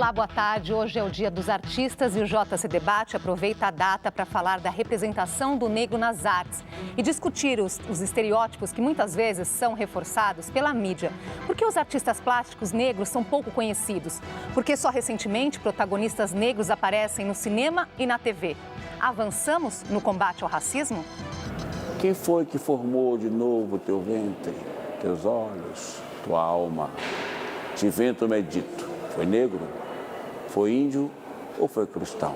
Olá, boa tarde. Hoje é o Dia dos Artistas e o JC Debate aproveita a data para falar da representação do negro nas artes e discutir os estereótipos que muitas vezes são reforçados pela mídia. Por que os artistas plásticos negros são pouco conhecidos? Porque só recentemente protagonistas negros aparecem no cinema e na TV. Avançamos no combate ao racismo? Quem foi que formou de novo teu ventre, teus olhos, tua alma? Te invento medito. Foi negro? Foi índio ou foi cristão?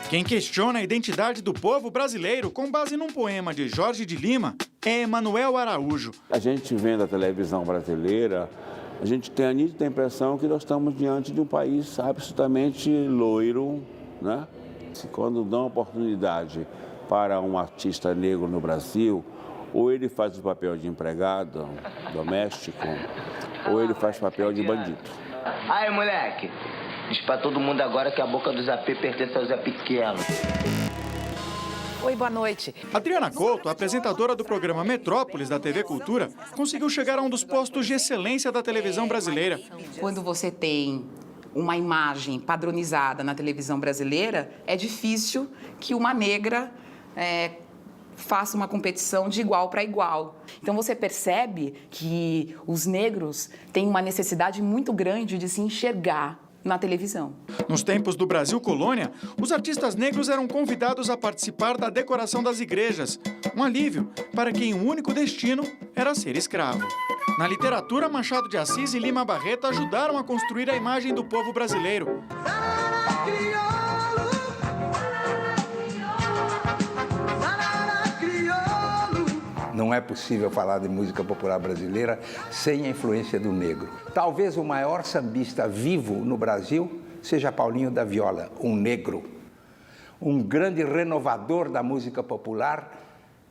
Quem questiona a identidade do povo brasileiro com base num poema de Jorge de Lima é Emanuel Araújo. A gente vendo a televisão brasileira, a gente tem a nítida impressão que nós estamos diante de um país absolutamente loiro, né? Quando dão oportunidade para um artista negro no Brasil, ou ele faz o papel de empregado doméstico, ou ele faz papel de bandido. Aí, moleque, diz pra todo mundo agora que a boca do Zé P pertence ao Zé Pequeno. Oi, boa noite. Adriana Couto, apresentadora do programa Metrópolis da TV Cultura, conseguiu chegar a um dos postos de excelência da televisão brasileira. Quando você tem uma imagem padronizada na televisão brasileira, é difícil que uma negra faça uma competição de igual para igual. Então você percebe que os negros têm uma necessidade muito grande de se enxergar na televisão. Nos tempos do Brasil Colônia, os artistas negros eram convidados a participar da decoração das igrejas, um alívio para quem o único destino era ser escravo. Na literatura, Machado de Assis e Lima Barreto ajudaram a construir a imagem do povo brasileiro. Não é possível falar de música popular brasileira sem a influência do negro. Talvez o maior sambista vivo no Brasil seja Paulinho da Viola, um negro. Um grande renovador da música popular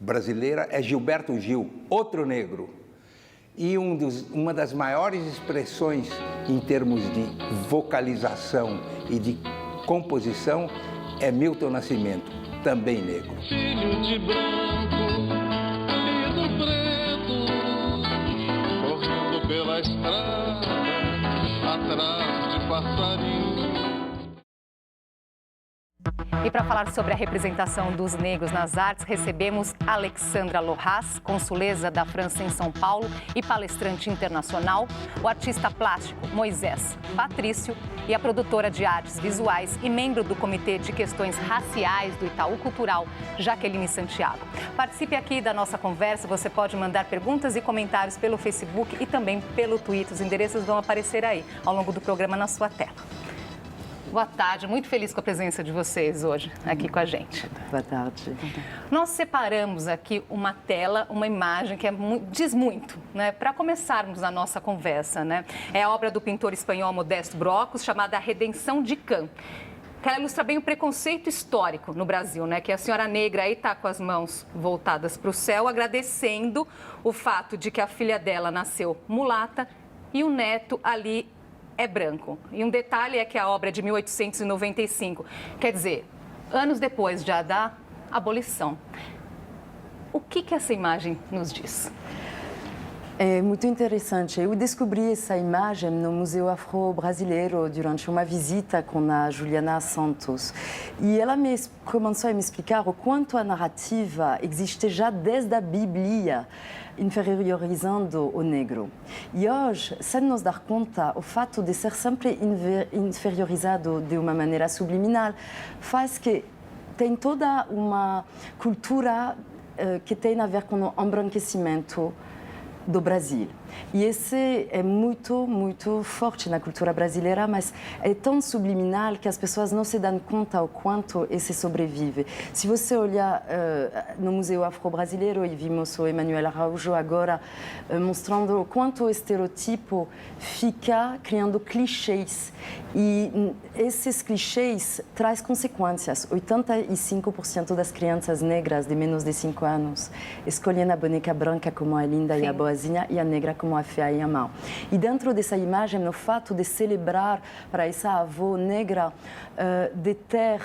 brasileira é Gilberto Gil, outro negro. E uma das maiores expressões em termos de vocalização e de composição é Milton Nascimento, também negro. Filho de branco, pela estrada, atrás de passarinho. E para falar sobre a representação dos negros nas artes, recebemos Alexandra Lohas, consuleza da França em São Paulo e palestrante internacional, o artista plástico Moisés Patrício e a produtora de artes visuais e membro do Comitê de Questões Raciais do Itaú Cultural, Jaqueline Santiago. Participe aqui da nossa conversa, você pode mandar perguntas e comentários pelo Facebook e também pelo Twitter. Os endereços vão aparecer aí ao longo do programa na sua tela. Boa tarde, muito feliz com a presença de vocês hoje aqui com a gente. Boa tarde. Nós separamos aqui uma tela, uma imagem que diz muito, né? Para começarmos a nossa conversa, né? É a obra do pintor espanhol Modesto Brocos, chamada A Redenção de Can, que ela ilustra bem o preconceito histórico no Brasil, né? Que a senhora negra aí está com as mãos voltadas para o céu, agradecendo o fato de que a filha dela nasceu mulata e o neto ali é branco. E um detalhe é que a obra é de 1895, quer dizer, anos depois já da abolição. O que essa imagem nos diz? É muito interessante. Eu descobri essa imagem no Museu Afro-Brasileiro durante uma visita com a Juliana Santos. E ela começou a me explicar o quanto a narrativa existe já desde a Bíblia, inferiorizando o negro. E hoje, sem nos dar conta, o fato de ser sempre inferiorizado de uma maneira subliminal faz que tem toda uma cultura que tem a ver com o embranquecimento do Brasil. E esse é muito, muito forte na cultura brasileira, mas é tão subliminal que as pessoas não se dão conta o quanto esse sobrevive. Se você olhar no Museu Afro-Brasileiro, e vimos o Emanuel Araújo agora mostrando o quanto o estereotipo fica criando clichês. E esses clichês trazem consequências. 85% das crianças negras de menos de 5 anos escolhem a boneca branca como a linda e a boazinha e a negra como a feia e a má. E dentro dessa imagem, no fato de celebrar para essa avó negra de ter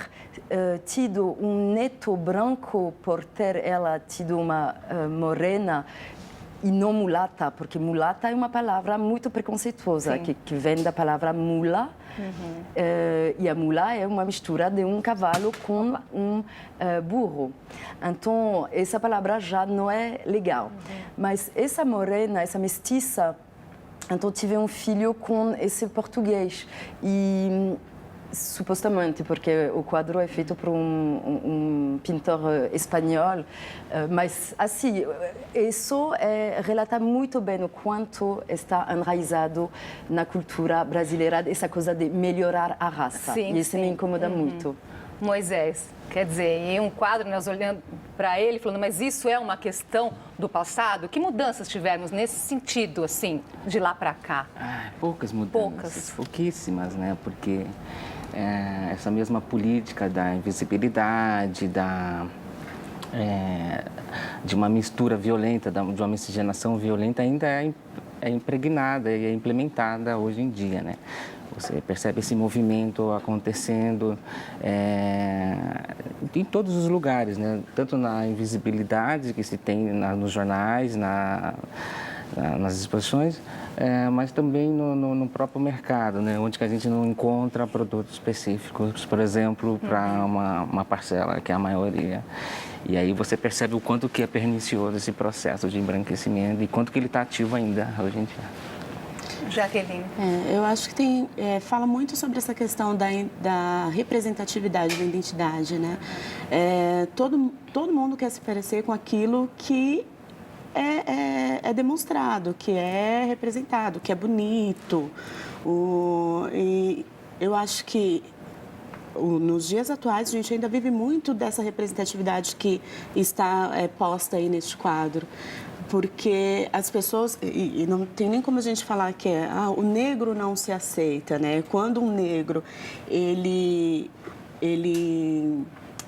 tido um neto branco por ter ela tido uma morena, e não mulata, porque mulata é uma palavra muito preconceituosa, que vem da palavra mula, e a mula é uma mistura de um cavalo com um burro. Então, essa palavra já não é legal. Mas essa morena, essa mestiça, então tive um filho com esse português. E supostamente, porque o quadro é feito por um pintor espanhol, mas assim, isso relata muito bem o quanto está enraizado na cultura brasileira essa coisa de melhorar a raça. Sim, e isso me incomoda muito. Moisés, quer dizer, em um quadro nós olhando para ele, falando, mas isso é uma questão do passado? Que mudanças tivemos nesse sentido, assim, de lá para cá? Poucas mudanças, pouquíssimas, né? Porque essa mesma política da invisibilidade, de uma mistura violenta, de uma miscigenação violenta ainda é impregnada e é implementada hoje em dia, né? Você percebe esse movimento acontecendo em todos os lugares, né? Tanto na invisibilidade que se tem nos jornais, nas exposições, mas também no próprio mercado, né? Onde que a gente não encontra produtos específicos, por exemplo, para uma parcela, que é a maioria. E aí você percebe o quanto que é pernicioso esse processo de embranquecimento e quanto que ele está ativo ainda hoje em dia. Jaqueline. Eu acho que fala muito sobre essa questão da representatividade da identidade, né? Todo mundo quer se parecer com aquilo que é demonstrado, que é representado, que é bonito. E eu acho que nos dias atuais a gente ainda vive muito dessa representatividade que está posta aí neste quadro. Porque as pessoas, e não tem nem como a gente falar que o negro não se aceita, né? Quando um negro, ele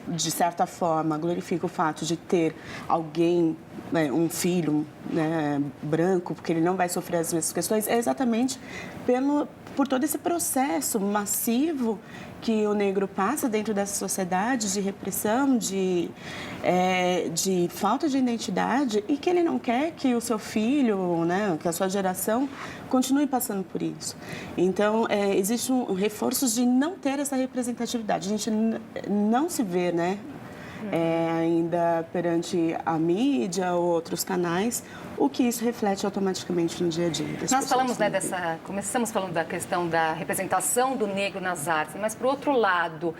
de certa forma, glorifica o fato de ter alguém, né, um filho, né, branco, porque ele não vai sofrer as mesmas questões, é exatamente por todo esse processo massivo que o negro passa dentro dessa sociedade de repressão, de falta de identidade, e que ele não quer que o seu filho, né, que a sua geração continue passando por isso. Então, existe um reforço de não ter essa representatividade. A gente não se vê, né, ainda perante a mídia ou outros canais, o que isso reflete automaticamente no dia a dia. Nós falamos, né, começamos falando da questão da representação do negro nas artes, mas por outro lado,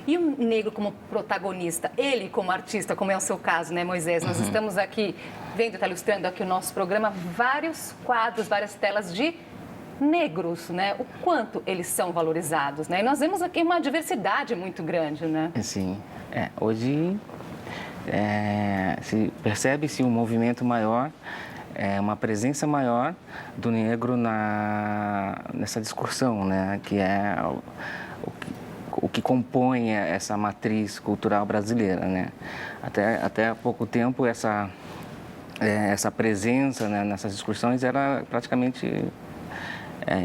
e o negro como protagonista, ele como artista, como é o seu caso, né, Moisés? Nós estamos aqui vendo, está ilustrando aqui o nosso programa, vários quadros, várias telas de negros, né? O quanto eles são valorizados, né? E nós vemos aqui uma diversidade muito grande, né? Sim, hoje se percebe-se um movimento maior, uma presença maior do negro nessa discussão, né? Que é o que compõe essa matriz cultural brasileira, né? Até há pouco tempo essa presença, né, nessas discussões era praticamente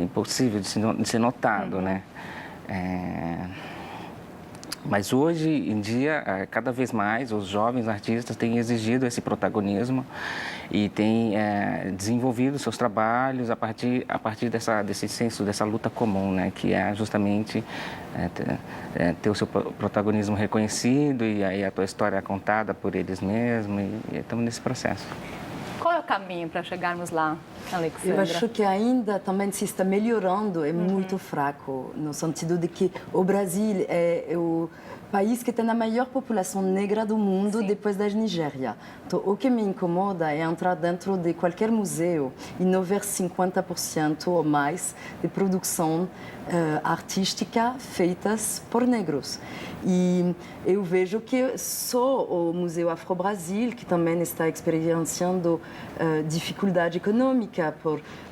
impossível de ser notado, né? Mas hoje em dia, cada vez mais, os jovens artistas têm exigido esse protagonismo e têm desenvolvido seus trabalhos a partir desse senso, dessa luta comum, né? Que é justamente ter o seu protagonismo reconhecido e aí a tua história é contada por eles mesmos e estamos nesse processo. Qual é o caminho para chegarmos lá, Alexandra? Eu acho que ainda também se está melhorando, é muito fraco, no sentido de que o Brasil é o país que tem a maior população negra do mundo, depois da Nigéria. Então, o que me incomoda é entrar dentro de qualquer museu e não ver 50% ou mais de produção artística feitas por negros. E eu vejo que só o Museu Afro-Brasil, que também está experienciando dificuldade econômica,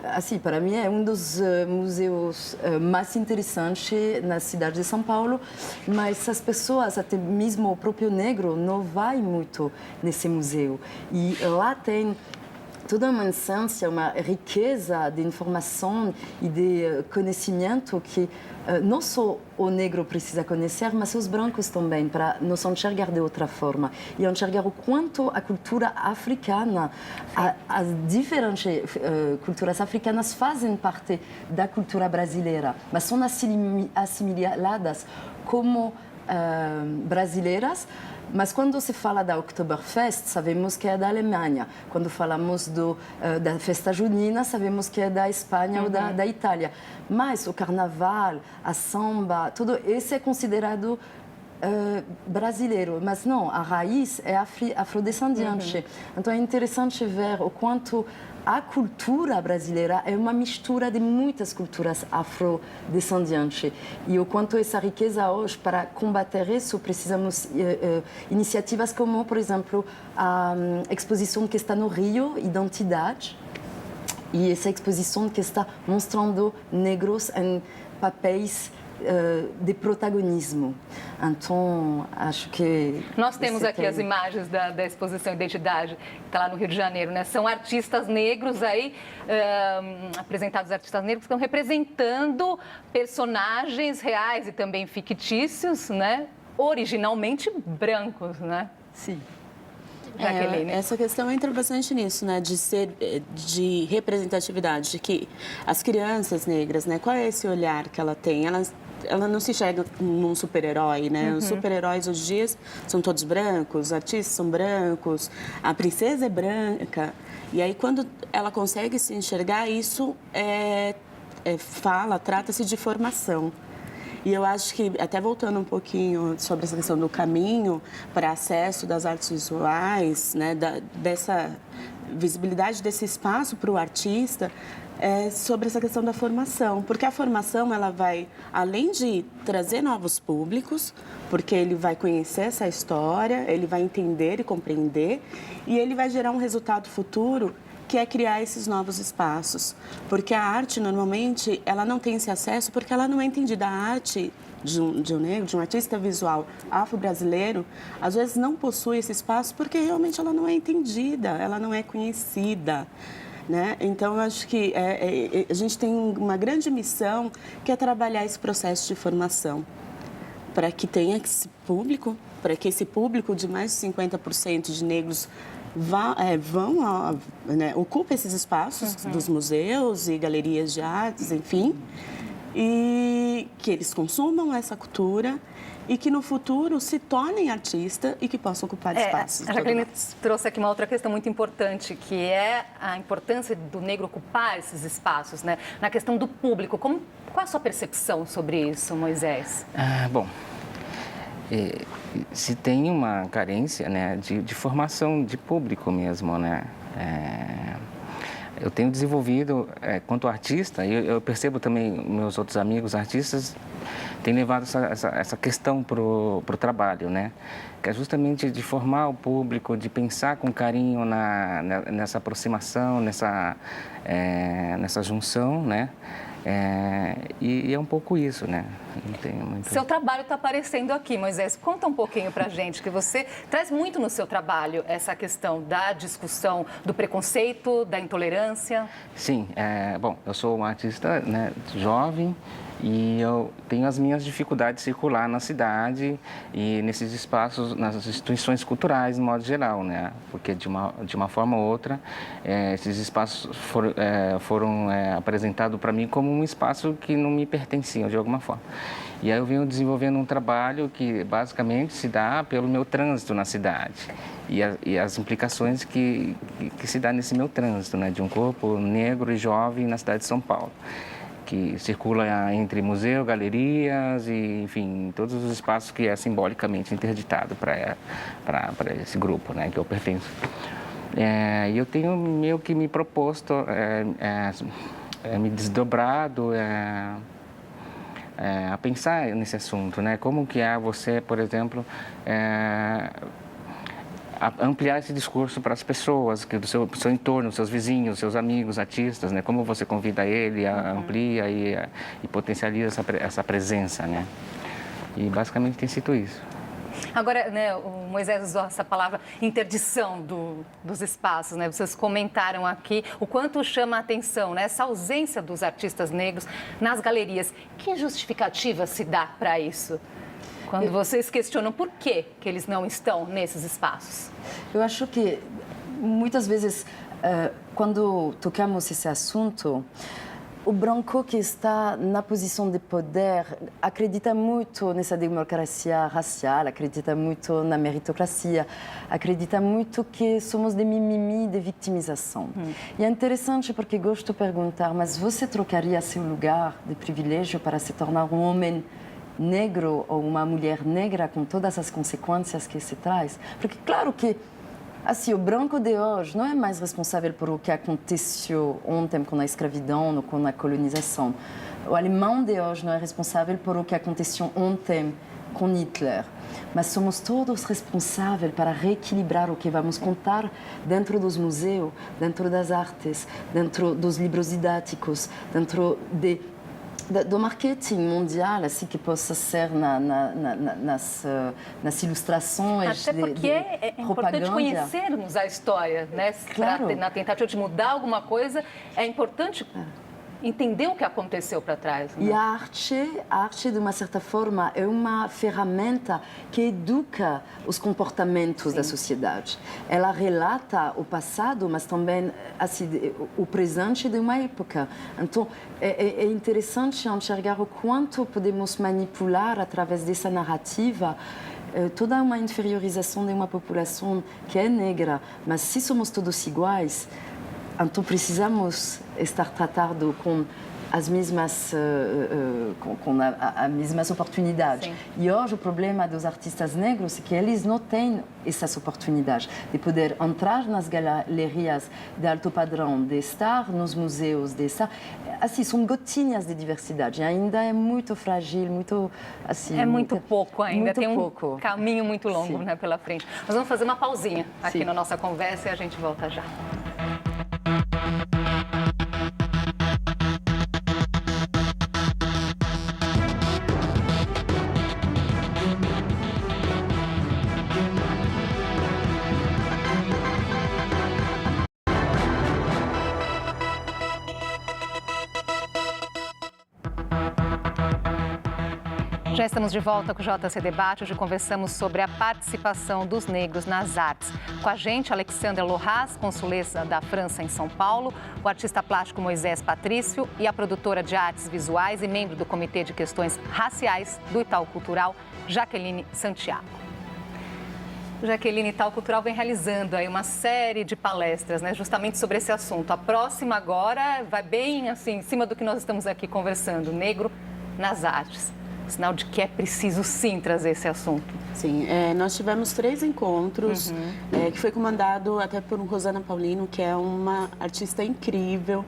assim, para mim é um dos museus mais interessantes na cidade de São Paulo, mas as pessoas, até mesmo o próprio negro, não vai muito nesse museu. E lá tem toda uma essência, uma riqueza de informação e de conhecimento que não só o negro precisa conhecer, mas os brancos também, para nos enxergar de outra forma e enxergar o quanto a cultura africana, as diferentes culturas africanas fazem parte da cultura brasileira, mas são assimiladas como brasileiras. Mas quando se fala da Oktoberfest, sabemos que é da Alemanha. Quando falamos da festa junina, sabemos que é da Espanha ou da Itália. Mas o carnaval, a samba, tudo isso é considerado brasileiro. Mas não, a raiz é afrodescendente. Então é interessante ver o quanto a cultura brasileira é uma mistura de muitas culturas afrodescendentes. E o quanto essa riqueza hoje, para combater isso, precisamos iniciativas como, por exemplo, a exposição que está no Rio, Identidade, e essa exposição que está mostrando negros em papéis de protagonismo. Então, acho que... Nós temos aqui as imagens da exposição Identidade, que está lá no Rio de Janeiro, né? São artistas negros aí, apresentados artistas negros, que estão representando personagens reais e também fictícios, né? Originalmente brancos, né? Sim. Jaqueline. Essa questão entra bastante nisso, né, de representatividade, de que as crianças negras, né, qual é esse olhar que ela tem? Ela não se enxerga num super-herói, né? Os super-heróis hoje em dia são todos brancos, os artistas são brancos, a princesa é branca. E aí, quando ela consegue se enxergar, isso trata-se de formação. E eu acho que, até voltando um pouquinho sobre essa questão do caminho para acesso das artes visuais, né, dessa visibilidade desse espaço para o artista, sobre essa questão da formação. Porque a formação, ela vai, além de trazer novos públicos, porque ele vai conhecer essa história, ele vai entender e compreender, e ele vai gerar um resultado futuro que é criar esses novos espaços. Porque a arte, normalmente, ela não tem esse acesso porque ela não é entendida. A arte de um negro, de um artista visual afro-brasileiro, às vezes não possui esse espaço porque realmente ela não é entendida, ela não é conhecida. Né? Então, eu acho que a gente tem uma grande missão que é trabalhar esse processo de formação para que tenha esse público, para que esse público de mais de 50% de negros ocupa esses espaços dos museus e galerias de artes, enfim, e que eles consumam essa cultura e que no futuro se tornem artistas e que possam ocupar espaços. A Jaqueline trouxe aqui uma outra questão muito importante, que é a importância do negro ocupar esses espaços, né? Na questão do público. Qual é a sua percepção sobre isso, Moisés? Se tem uma carência, né, de formação de público mesmo, né? Eu tenho desenvolvido, quanto artista, e eu percebo também meus outros amigos artistas têm levado essa questão para o trabalho, né? Que é justamente de formar o público, de pensar com carinho nessa aproximação, nessa junção, né? E é um pouco isso, né? Não tem muito... Seu trabalho está aparecendo aqui, Moisés. Conta um pouquinho para a gente, que você traz muito no seu trabalho essa questão da discussão do preconceito, da intolerância. Sim, bom, eu sou um artista, né, jovem, e eu tenho as minhas dificuldades de circular na cidade e nesses espaços, nas instituições culturais, de modo geral, né? Porque de uma forma ou outra, esses espaços foram apresentados para mim como um espaço que não me pertenciam de alguma forma. E aí eu venho desenvolvendo um trabalho que basicamente se dá pelo meu trânsito na cidade e as implicações que se dá nesse meu trânsito, né? De um corpo negro e jovem na cidade de São Paulo, que circula entre museu, galerias e, enfim, todos os espaços que é simbolicamente interditado para esse grupo, né, que eu pertenço. E eu tenho meio que me proposto, me desdobrado a pensar nesse assunto, né, como que é você, por exemplo, ampliar esse discurso para as pessoas, que do seu entorno, seus vizinhos, seus amigos, artistas, né? Como você convida ele, amplia e potencializa essa presença, né? E basicamente tem sido isso. Agora, né, o Moisés usou essa palavra interdição dos espaços, né? Vocês comentaram aqui o quanto chama a atenção, né, essa ausência dos artistas negros nas galerias. Que justificativa se dá para isso? Quando vocês questionam por que eles não estão nesses espaços? Eu acho que muitas vezes, quando tocamos esse assunto, o branco que está na posição de poder acredita muito nessa democracia racial, acredita muito na meritocracia, acredita muito que somos de mimimi, de vitimização. E é interessante porque gosto de perguntar, mas você trocaria seu lugar de privilégio para se tornar um homem negro ou uma mulher negra com todas as consequências que se traz? Porque claro que assim, o branco de hoje não é mais responsável por o que aconteceu ontem com a escravidão ou com a colonização. O alemão de hoje não é responsável por o que aconteceu ontem com Hitler. Mas somos todos responsáveis para reequilibrar o que vamos contar dentro dos museus, dentro das artes, dentro dos livros didáticos, dentro do marketing mundial, assim que possa ser nas ilustrações. Até porque é importante conhecermos a história, né? Claro. Na tentativa de mudar alguma coisa, é importante entender o que aconteceu para trás. Né? E a arte, de uma certa forma, é uma ferramenta que educa os comportamentos da sociedade. Ela relata o passado, mas também assim, o presente de uma época. Então, é interessante enxergar o quanto podemos manipular, através dessa narrativa, toda uma inferiorização de uma população que é negra. Mas se somos todos iguais, então precisamos estar tratados com as mesmas oportunidades. Sim. E hoje o problema dos artistas negros é que eles não têm essas oportunidades de poder entrar nas galerias de alto padrão, de estar nos museus, de estar... Assim, são gotinhas de diversidade. Ainda é muito frágil, muito... Assim, é muito pouco ainda, muito tem pouco. Um caminho muito longo, né, pela frente. Nós vamos fazer uma pausinha aqui na nossa conversa e a gente volta já. Já estamos de volta com o JC Debate. Hoje conversamos sobre a participação dos negros nas artes. Com a gente, Alexandra Lohas, consulesa da França em São Paulo, o artista plástico Moisés Patrício e a produtora de artes visuais e membro do Comitê de Questões Raciais do Itaú Cultural, Jaqueline Santiago. Jaqueline, Itaú Cultural vem realizando aí uma série de palestras, né, justamente sobre esse assunto. A próxima agora vai bem assim, em cima do que nós estamos aqui conversando, negro nas artes. Sinal de que é preciso, sim, trazer esse assunto. Sim, nós tivemos 3 encontros, que foi comandado até por Rosana Paulino, que é uma artista incrível,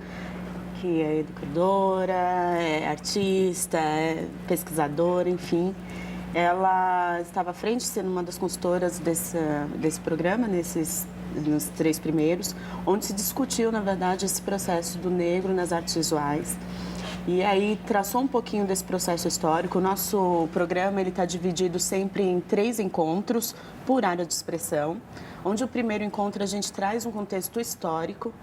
que é educadora, é artista, é pesquisadora, enfim. Ela estava à frente, sendo uma das consultoras desse programa, nos 3 primeiros, onde se discutiu, na verdade, esse processo do negro nas artes visuais. E aí traçou um pouquinho desse processo histórico. O nosso programa está dividido sempre em 3 encontros por área de expressão, onde o primeiro encontro a gente traz um contexto histórico,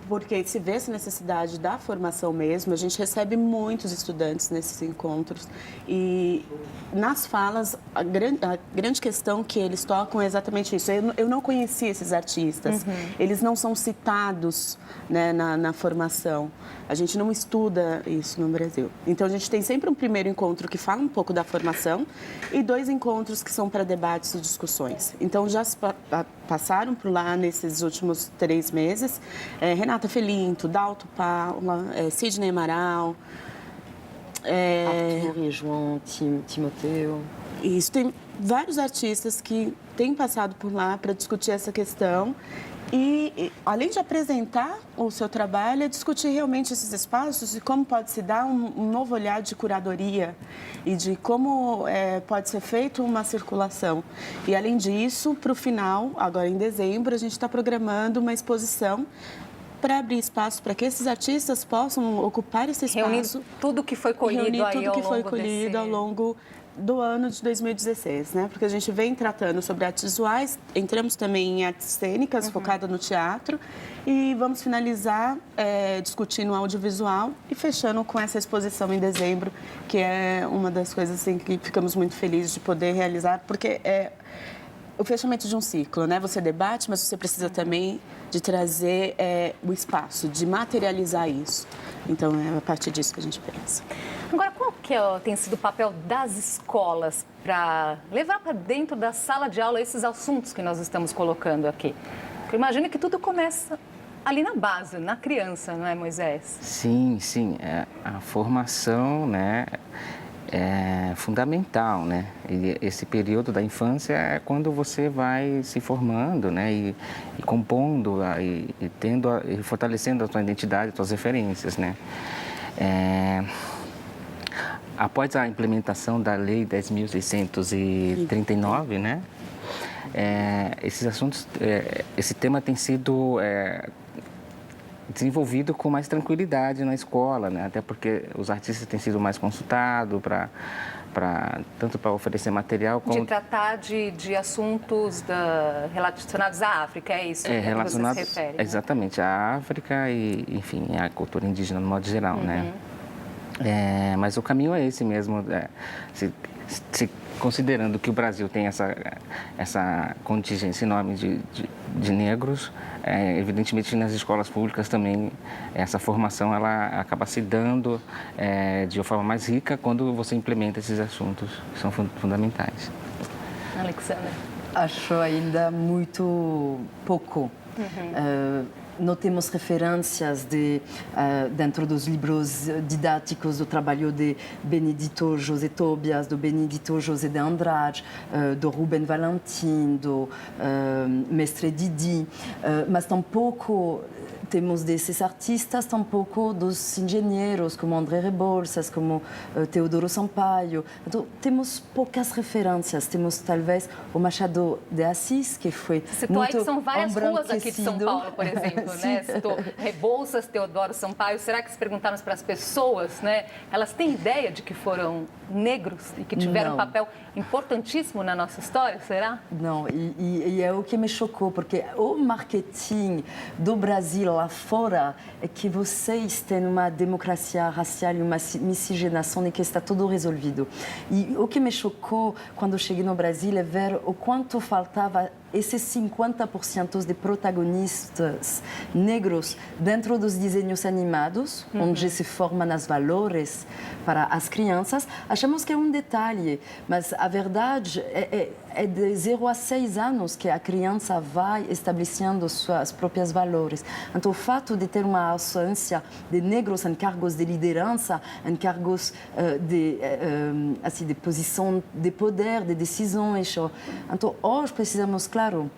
porque se vê essa necessidade da formação mesmo. A gente recebe muitos estudantes nesses encontros e nas falas a grande questão que eles tocam é exatamente isso. Eu não conhecia esses artistas, eles não são citados, né, na formação. A gente não estuda isso no Brasil. Então a gente tem sempre um primeiro encontro que fala um pouco da formação e 2 encontros que são para debates e discussões. Então já se passaram por lá nesses últimos 3 meses Renata Felinto, Dalto Paula, Sidney Amaral, Arthur e João Timoteu. Isso, tem vários artistas que têm passado por lá para discutir essa questão. E, além de apresentar o seu trabalho, é discutir realmente esses espaços e como pode se dar um novo olhar de curadoria e de como pode ser feita uma circulação. E, além disso, para o final, agora em dezembro, a gente está programando uma exposição para abrir espaço para que esses artistas possam ocupar esse espaço. Reunir tudo que foi colhido ao longo do ano de 2016, né? Porque a gente vem tratando sobre artes visuais, entramos também em artes cênicas, focada no teatro, e vamos finalizar discutindo o audiovisual e fechando com essa exposição em dezembro, que é uma das coisas assim, que ficamos muito felizes de poder realizar, porque é o fechamento de um ciclo, né? Você debate, mas você precisa também de trazer o espaço, de materializar isso. Então, é a partir disso que a gente pensa. Agora, qual que tem sido o papel das escolas para levar para dentro da sala de aula esses assuntos que nós estamos colocando aqui? Porque eu imagino que tudo começa ali na base, na criança, não é, Moisés? Sim, a formação, né, é fundamental, né? E esse período da infância é quando você vai se formando, né, e compondo, e fortalecendo a sua identidade, as suas referências, né? Após a implementação da Lei 10.639, né, esses assuntos, esse tema tem sido desenvolvido com mais tranquilidade na escola, né? Até porque os artistas têm sido mais consultados tanto para oferecer material como... De tratar de assuntos relacionados à África, é isso? Relacionados, que você se refere, né? Exatamente, à África e, enfim, à cultura indígena no modo geral, né? Mas o caminho é esse mesmo, se considerando que o Brasil tem essa contingência enorme de negros, evidentemente nas escolas públicas também essa formação ela acaba se dando de uma forma mais rica quando você implementa esses assuntos que são fundamentais. Alexandra? Acho ainda muito pouco. Não temos referências dentro dos livros didáticos do trabalho de Benedito José Tobias, do Benedito José de Andrade, do Rubem Valentim, do Mestre Didi, mas tampouco temos desses artistas, tampouco dos engenheiros como André Rebouças, como Teodoro Sampaio. Então, temos poucas referências. Temos talvez o Machado de Assis, que foi citou muito aí que são várias ruas aqui de São Paulo, por exemplo, né? Citou Rebouças, Teodoro Sampaio. Será que se perguntarmos para as pessoas, né? Elas têm ideia de que foram negros e que tiveram um papel importantíssimo na nossa história, será? Não, e é o que me chocou, porque o marketing do Brasil lá fora é que vocês têm uma democracia racial e uma miscigenação e que está tudo resolvido. E o que me chocou quando eu cheguei no Brasil é ver o quanto faltava esses 50% de protagonistas negros dentro dos desenhos animados, onde se formam os valores para as crianças. Achamos que é um detalhe, mas a verdade é de 0 a 6 anos que a criança vai estabelecendo suas próprios valores. Então, o fato de ter uma ausência de negros em cargos de liderança, em cargos de posição de poder, de decisões. Então, hoje precisamos, claro,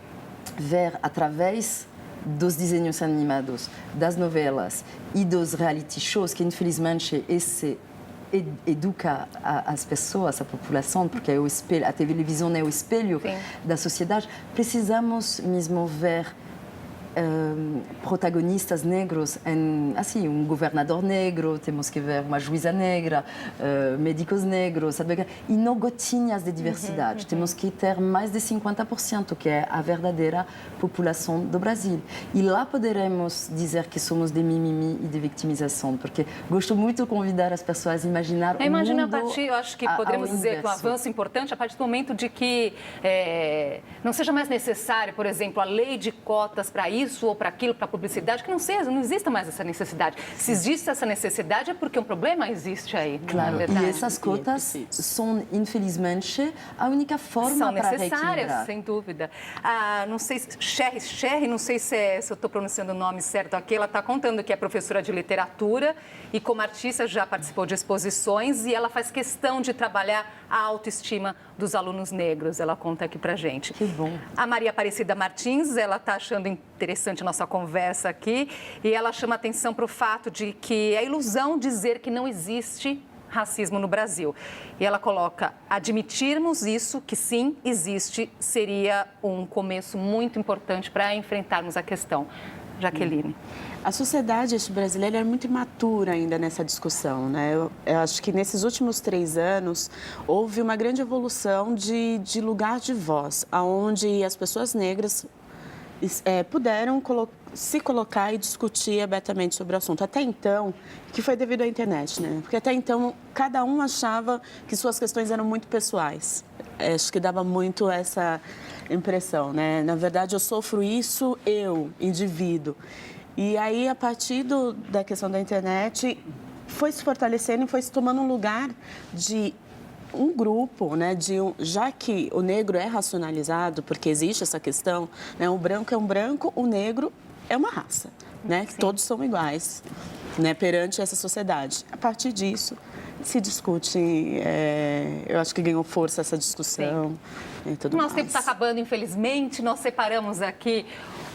ver através dos desenhos animados, das novelas e dos reality shows, que infelizmente esse educa as pessoas, a população, porque é o espelho, a televisão é o espelho da sociedade. Precisamos mesmo ver protagonistas negros, um governador negro, temos que ver uma juíza negra, médicos negros, sabe? E não gotinhas de diversidade. Temos que ter mais de 50%, que é a verdadeira população do Brasil. E lá poderemos dizer que somos de mimimi e de vitimização, porque gosto muito de convidar as pessoas a imaginar o mundo a partir, eu acho que podemos dizer que um avanço importante a partir do momento de que não seja mais necessário, por exemplo, a lei de cotas para isso ou para aquilo, para a publicidade, que não exista mais essa necessidade. Se existe essa necessidade é porque um problema existe aí. Claro, e essas cotas são, infelizmente, a única forma para reequilibrar. São necessárias, sem dúvida. Não sei se Sherry, não sei se eu estou pronunciando o nome certo aqui, ela está contando que é professora de literatura e como artista já participou de exposições e ela faz questão de trabalhar a autoestima dos alunos negros. Ela conta aqui pra gente. Que bom. A Maria Aparecida Martins, ela está achando interessante a nossa conversa aqui e ela chama atenção para o fato de que é ilusão dizer que não existe racismo no Brasil. E ela coloca, admitirmos isso, que sim, existe, seria um começo muito importante para enfrentarmos a questão. Jaqueline? A sociedade brasileira é muito imatura ainda nessa discussão, né? Eu acho que nesses últimos 3 anos houve uma grande evolução de lugar de voz, onde as pessoas negras puderam se colocar e discutir abertamente sobre o assunto. Até então, que foi devido à internet, né? Porque até então, cada um achava que suas questões eram muito pessoais. Acho que dava muito essa impressão, né? Na verdade, eu sofro isso, indivíduo. E aí, a partir da questão da internet, foi se fortalecendo e foi se tomando um lugar de um grupo, né, já que o negro é racionalizado, porque existe essa questão, né, o branco é um branco, o negro é uma raça, né, que todos são iguais, né, perante essa sociedade. A partir disso, se discute, eu acho que ganhou força essa discussão e tudo mais. Nosso tempo está acabando, infelizmente. Nós separamos aqui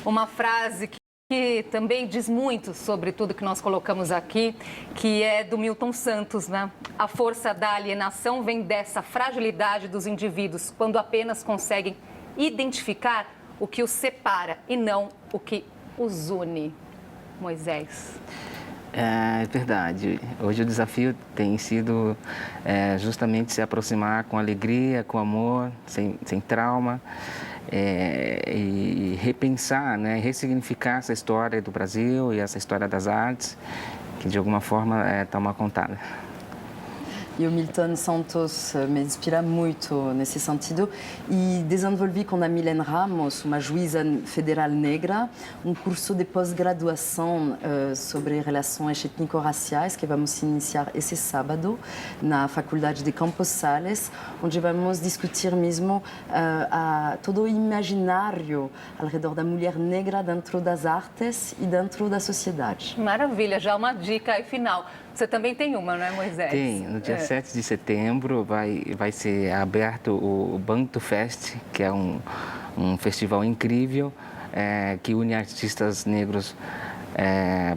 uma frase que também diz muito sobre tudo que nós colocamos aqui, que é do Milton Santos, né? A força da alienação vem dessa fragilidade dos indivíduos, quando apenas conseguem identificar o que os separa e não o que os une. Moisés. É verdade. Hoje o desafio tem sido justamente se aproximar com alegria, com amor, sem trauma. E repensar, né, ressignificar essa história do Brasil e essa história das artes, que de alguma forma toma contada. E o Milton Santos me inspira muito nesse sentido. E desenvolvi com a Milene Ramos, uma juíza federal negra, curso de pós-graduação sobre relações étnico-raciais que vamos iniciar esse sábado na Faculdade de Campos Sales, onde vamos discutir mesmo todo o imaginário ao redor da mulher negra dentro das artes e dentro da sociedade. Maravilha, já uma dica aí final. Você também tem uma, não é, Moisés? Tem. No dia 7 de setembro vai ser aberto o Bantu Fest, que é um festival incrível que une artistas negros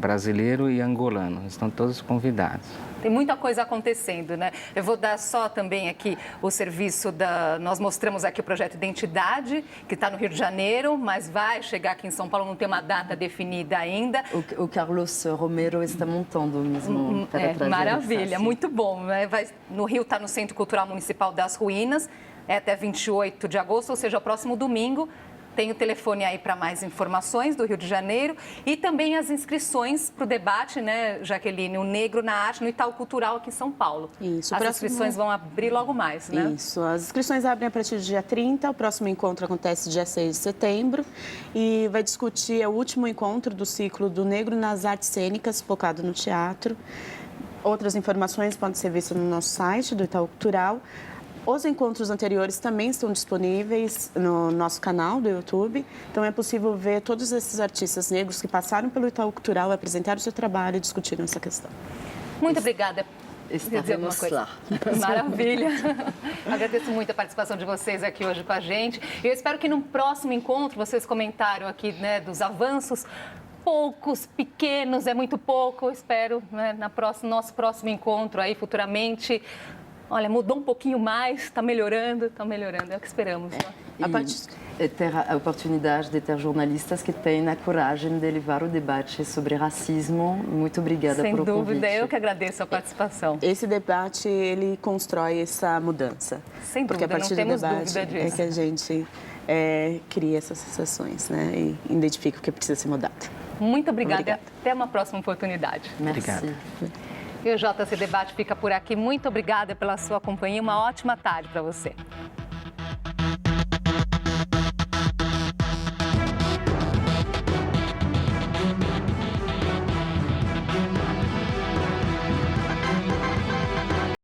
brasileiros e angolanos. Estão todos convidados. Tem muita coisa acontecendo, né? Eu vou dar só também aqui o serviço Nós mostramos aqui o projeto Identidade, que está no Rio de Janeiro, mas vai chegar aqui em São Paulo, não tem uma data definida ainda. O Carlos Romero está montando mesmo para trazer. Maravilha, muito bom, né? No Rio está no Centro Cultural Municipal das Ruínas, até 28 de agosto, ou seja, o próximo domingo. Tem o telefone aí para mais informações do Rio de Janeiro e também as inscrições para o debate, né, Jaqueline? O Negro na Arte no Itaú Cultural aqui em São Paulo. Isso. As inscrições vão abrir logo mais, né? Isso. As inscrições abrem a partir do dia 30, o próximo encontro acontece dia 6 de setembro e vai discutir o último encontro do ciclo do Negro nas Artes Cênicas, focado no teatro. Outras informações podem ser vistas no nosso site do Itaú Cultural. Os encontros anteriores também estão disponíveis no nosso canal do YouTube, então é possível ver todos esses artistas negros que passaram pelo Itaú Cultural, apresentaram o seu trabalho e discutiram essa questão. Muito obrigada. Estaremos lá. Maravilha. Agradeço muito a participação de vocês aqui hoje com a gente. Eu espero que no próximo encontro, vocês comentaram aqui, né, dos avanços, poucos, pequenos, é muito pouco. Eu espero, né, nosso próximo encontro aí futuramente. Olha, mudou um pouquinho mais, está melhorando, é o que esperamos. E ter a oportunidade de ter jornalistas que têm a coragem de levar o debate sobre racismo. Muito obrigada por o convite. Sem dúvida, eu que agradeço a participação. Esse debate, ele constrói essa mudança. Sem dúvida, porque a partir não temos do debate dúvida disso. é que a gente cria essas sensações, né? E identifica o que precisa ser mudado. Muito obrigada. E até uma próxima oportunidade. Merci. Obrigado. E o JC Debate fica por aqui. Muito obrigada pela sua companhia. Uma ótima tarde para você.